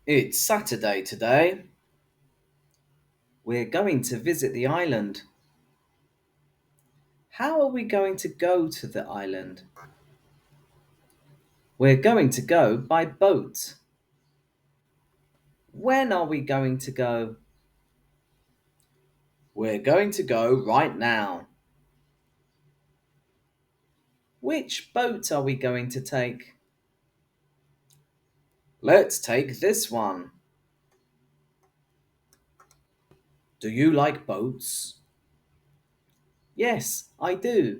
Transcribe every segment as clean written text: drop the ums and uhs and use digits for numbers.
It's Saturday today. We're going to visit the island. How are we going to go to the island? We're going to go by boat. When are we going to go? We're going to go right now. Which boat are we going to take? Let's take this one. Do you like boats? Yes, I do.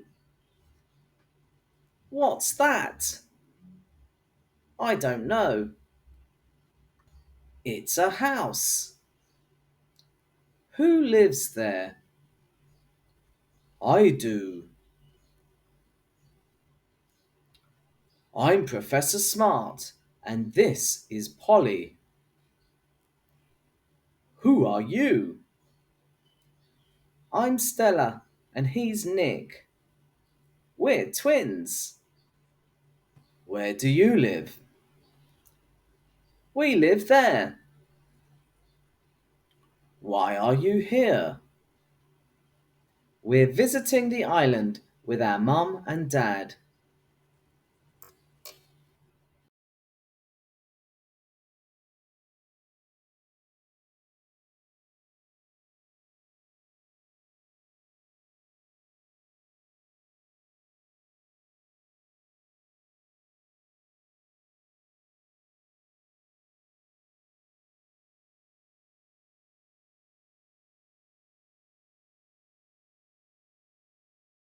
What's that? I don't know. It's a house. Who lives there? I do. I'm Professor Smart, and this is Polly. Who are you? I'm Stella, and he's Nick. We're twins. Where do you live? We live there. Why are you here? We're visiting the island with our mum and dad.